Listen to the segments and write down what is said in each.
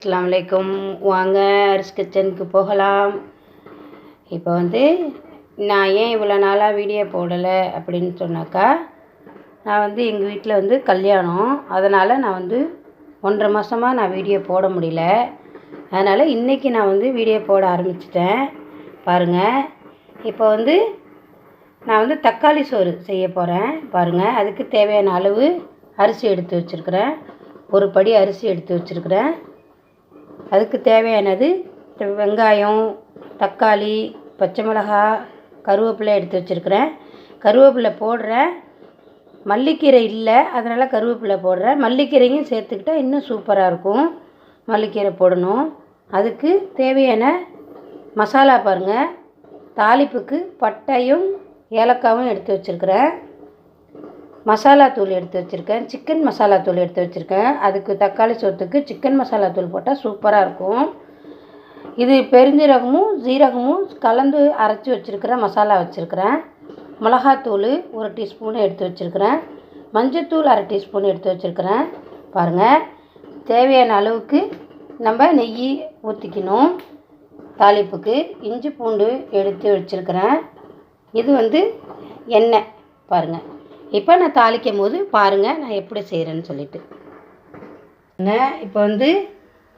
அஸ்ஸலாமு அலைக்கும். வாங்க அரிஸ் கிச்சனுக்கு போகலாம். இப்போ நான் ஏன் இவ்வளோ நாளாக வீடியோ போடலை அப்படின்னு சொன்னாக்கா, நான் எங்கள் வீட்டில் கல்யாணம். அதனால் நான் 1.5 மாதமாக நான் வீடியோ போட முடியல. அதனால் இன்றைக்கி நான் வீடியோ போட ஆரம்பிச்சிட்டேன். பாருங்கள், இப்போ நான் தக்காளி சோறு செய்ய போகிறேன். பாருங்கள், அதுக்கு தேவையான அளவு அரிசி எடுத்து வச்சுருக்கிறேன். ஒரு படி அரிசி எடுத்து வச்சுருக்கிறேன். அதுக்கு தேவையானது வெங்காயம், தக்காளி, பச்சை மிளகாய், கருவேப்பிலை எடுத்து வச்சுருக்கிறேன். கருவேப்பிலை போடுறேன். மல்லிக்கீரை இல்லை, அதனால் கருவேப்பிலை போடுறேன். மல்லிக்கீரையும் சேர்த்துக்கிட்டால் இன்னும் சூப்பராக இருக்கும். மல்லிக்கீரை போடணும். அதுக்கு தேவையான மசாலா பாருங்கள். தாளிப்புக்கு பட்டையும் ஏலக்காயும் எடுத்து வச்சுருக்கிறேன். மசாலா தூள் எடுத்து வச்சுருக்கேன். சிக்கன் மசாலா தூள் எடுத்து வச்சுருக்கேன். அதுக்கு தக்காளி சோத்துக்கு சிக்கன் மசாலா தூள் போட்டால் சூப்பராக இருக்கும். இது பெருஞ்சீரகமும் ஜீரகமும் கலந்து அரைச்சி வச்சுருக்கிற மசாலா வச்சுருக்கிறேன். மிளகாத்தூள் 1 டீஸ்பூன் எடுத்து வச்சுருக்கிறேன். மஞ்சத்தூள் 1/2 டீஸ்பூன் எடுத்து வச்சுருக்கிறேன். பாருங்கள், தேவையான அளவுக்கு நம்ம நெய் ஊற்றிக்கணும். தாளிப்புக்கு இஞ்சி பூண்டு எடுத்து வச்சுருக்கிறேன். இது எண்ணெய். பாருங்கள், இப்போ நான் தாளிக்கும் போது பாருங்கள் நான் எப்படி செய்கிறேன்னு சொல்லிட்டு. இப்போ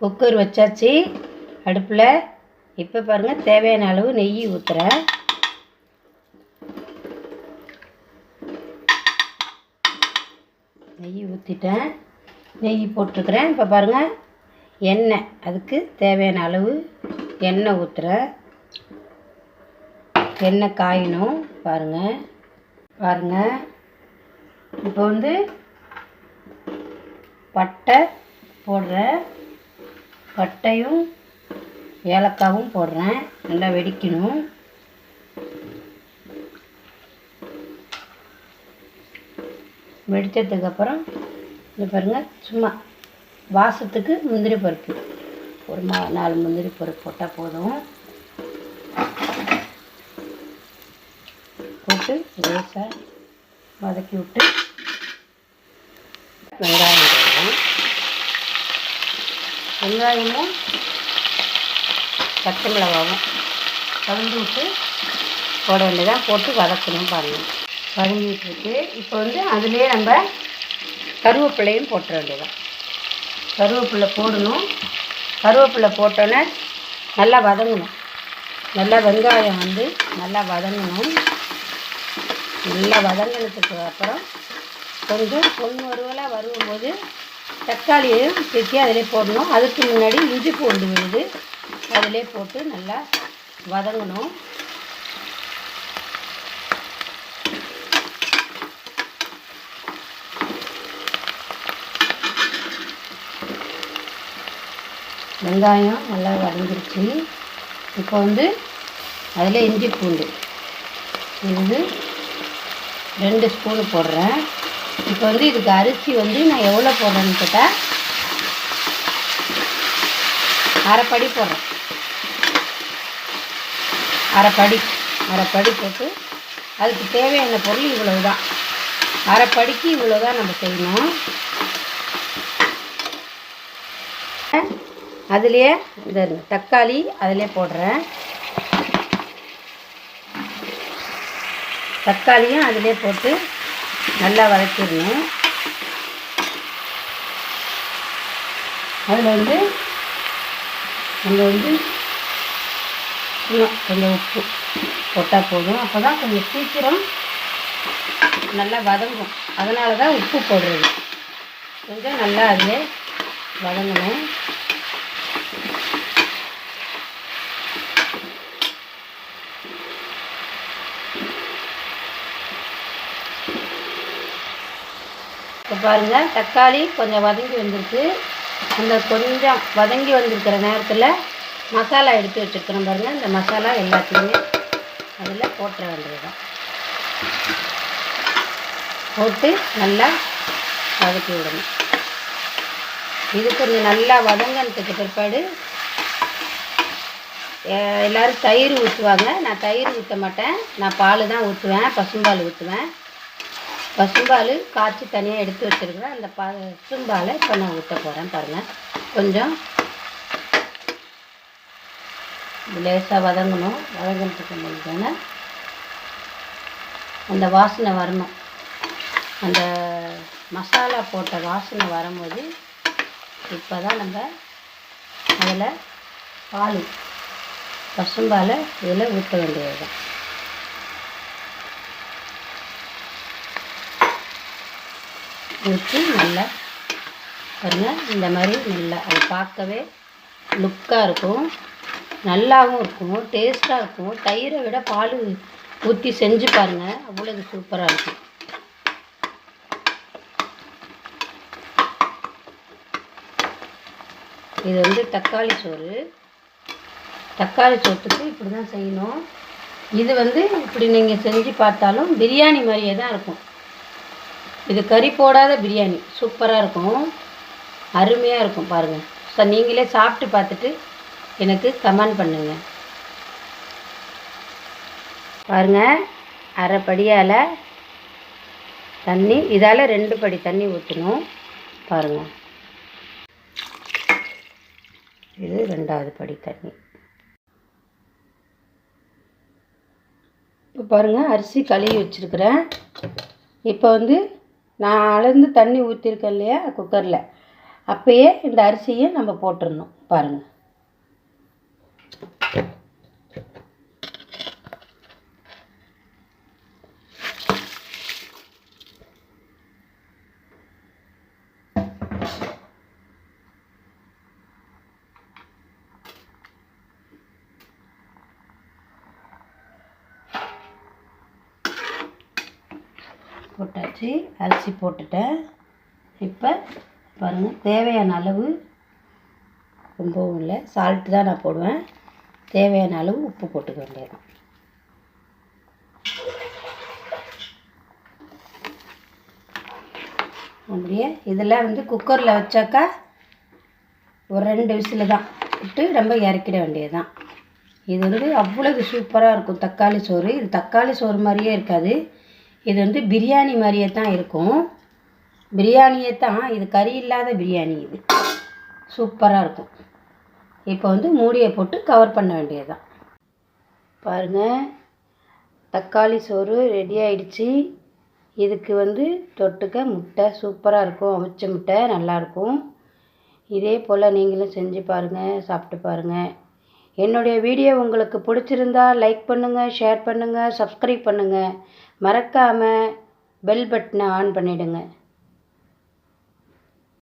குக்கர் வச்சாச்சு அடுப்பில். இப்போ பாருங்கள், தேவையான அளவு நெய் ஊற்றுறேன். நெய் ஊற்றிட்டேன். நெய் போட்டிருக்கிறேன். இப்போ பாருங்கள், எண்ணெய், அதுக்கு தேவையான அளவு எண்ணெய் ஊற்றுறேன். எண்ணெய் காயணும். பாருங்கள் பாருங்கள் இப்போ பட்டை போடுறேன். பட்டையும் ஏலக்காவும் போடுறேன். நல்லா வெடிக்கணும். வெடித்ததுக்கப்புறம் இது பாருங்கள், சும்மா வாசத்துக்கு முந்திரி பருப்பு ஒரு 4 முந்திரி பருப்பு போட்டால் போதும். போட்டு லேசாக வதக்கி விட்டு வெங்காயம் போடுறோம். வெங்காயமும் பச்சை மிளகாவும் கலந்து விட்டு போட வேண்டியதான். போட்டு வதக்கணும். பாருங்கள், வதங்கிட்டுருக்கு. இப்போ அதுலேயே நம்ம கருவேப்பிலையும் போட்டுற வேண்டியதான். கருவேப்பிலை போடணும். கருவேப்பிலை போட்டோன்னே நல்லா வதங்கணும். நல்லா வெங்காயம் நல்லா வதங்கணும். நல்லா வதங்கினதுக்கு அப்புறம் கொஞ்சம் பொன்வறுவலாக வரும்போது தக்காளியையும் சேர்த்து அதிலே போடணும். அதுக்கு முன்னாடி இஞ்சி பூண்டு விழுது அதிலே போட்டு நல்லா வதங்கணும். வெங்காயம் நல்லா வதங்கிருச்சு. இப்போ அதில் இஞ்சி பூண்டு விழுது 2 ஸ்பூனு போடுறேன். இப்போ இதுக்கு அரிசி நான் எவ்வளோ போடுறேன்னு கேட்டால் அரைப்படி போடுறேன். அரைப்படி போட்டு அதுக்கு தேவையான பொருள் இவ்வளவு தான். அரைப்படிக்கு இவ்வளோ தான் நம்ம செய்யணும். அதுலேயே இந்த தக்காளி அதிலே போடுறேன். தக்காளியும் அதிலே போட்டு நல்லா வதக்கிடணும். அதில் நம்ம இன்னும் கொஞ்சம் உப்பு போட்டால் போதும். அப்போ தான் கொஞ்சம் சீக்கிரம் நல்லா வதங்கும். அதனால தான் உப்பு போடுறது. கொஞ்சம் நல்லா அதிலே வதங்கணும். இப்போ பாருங்கள், தக்காளி கொஞ்சம் வதங்கி வந்திருக்கு. அந்த கொஞ்சம் வதங்கி வந்திருக்கிற நேரத்தில் மசாலா எடுத்து வச்சுருக்கிறோம். பாருங்கள், இந்த மசாலா எல்லாத்தையுமே அதில் போட்டுற வேண்டியதுதான். போட்டு நல்லா வதக்கி விடணும். இது கொஞ்சம் நல்லா வதங்கினதுக்கு பிற்பாடு எல்லோரும் தயிர் ஊற்றுவாங்க. நான் தயிர் ஊற்ற மாட்டேன். நான் பால் தான் ஊற்றுவேன். பசும்பால் ஊற்றுவேன். பசும்பால் காய்ச்சி தனியாக எடுத்து வச்சுருக்கிறேன். அந்த பசும்பாலை இப்போ நான் ஊற்ற போகிறேன். பாருங்கள், கொஞ்சம் இது லேசாக வதங்கணும். வதங்கிறதுக்கு முன்னாடி அந்த வாசனை வரணும். அந்த மசாலா போட்ட வாசனை வரும்போது இப்போ தான் நம்ம அதில் பால் பசும்பாலை இதில் ஊற்ற வேண்டியது தான். ஊற்றி நல்லா பாருங்கள், இந்த மாதிரி நல்லா அது பார்க்கவே லுக்காக இருக்கும், நல்லாவும் இருக்கும், டேஸ்ட்டாக இருக்கும். தயிரை விட பால் ஊற்றி செஞ்சு பாருங்கள், அவ்வளோ சூப்பராக இருக்கும். இது வந்து தக்காளி சோறு. தக்காளி சோற்றுக்கு இப்படி தான் செய்யணும். இது வந்து இப்படி நீங்கள் செஞ்சு பார்த்தாலும் பிரியாணி மாதிரியே தான் இருக்கும். இது கறி போடாத பிரியாணி சூப்பராக இருக்கும், அருமையாக இருக்கும். பாருங்கள் சார், நீங்களே சாப்பிட்டு பார்த்துட்டு எனக்கு கமெண்ட் பண்ணுங்கள். பாருங்கள், அரை படியால் தண்ணி, இதால் 2 படி தண்ணி ஊற்றணும். பாருங்கள், இது 2வது படி தண்ணி. இப்போ பாருங்கள், அரிசி கழுவி வச்சுருக்கிறேன். இப்போ வந்து நான் அளந்து தண்ணி ஊற்றிருக்கேன் இல்லையா குக்கரில், அப்போயே இந்த அரிசியை நம்ம போட்டுடணும். பாருங்கள், போட்டாச்சு. அரிசி போட்டுட்டேன். இப்போ பாருங்கள், தேவையான அளவு, ரொம்பவும் இல்லை, சால்ட்டு தான் நான் போடுவேன். தேவையான அளவு உப்பு போட்டுக்க வேண்டியது. அப்படியே இதில் வந்து குக்கரில் வச்சாக்கா ஒரு 2 விசில் தான் விட்டு ரொம்ப இறக்கிட வேண்டியது தான். இது வந்து அவ்வளவு சூப்பராக இருக்கும் தக்காளி சோறு. இது தக்காளி சோறு மாதிரியே இருக்காது, இது வந்து பிரியாணி மாதிரியே தான் இருக்கும். பிரியாணியே தான் இது, கறி இல்லாத பிரியாணி. இது சூப்பராக இருக்கும். இப்போ வந்து மூடியை போட்டு கவர் பண்ண வேண்டியது தான். பாருங்கள், தக்காளி சோறு ரெடி ஆகிடுச்சு. இதுக்கு வந்து தொட்டுக்க முட்டை சூப்பராக இருக்கும், அவிச்ச முட்டை நல்லாயிருக்கும். இதே போல் நீங்களும் செஞ்சு பாருங்கள், சாப்பிட்டு பாருங்கள். என்னுடைய வீடியோ உங்களுக்கு பிடிச்சிருந்தா லைக் பண்ணுங்கள், ஷேர் பண்ணுங்கள், சப்ஸ்கிரைப் பண்ணுங்கள். மறக்காமல் பெல் பட்டனை ஆன் பண்ணிவிடுங்க.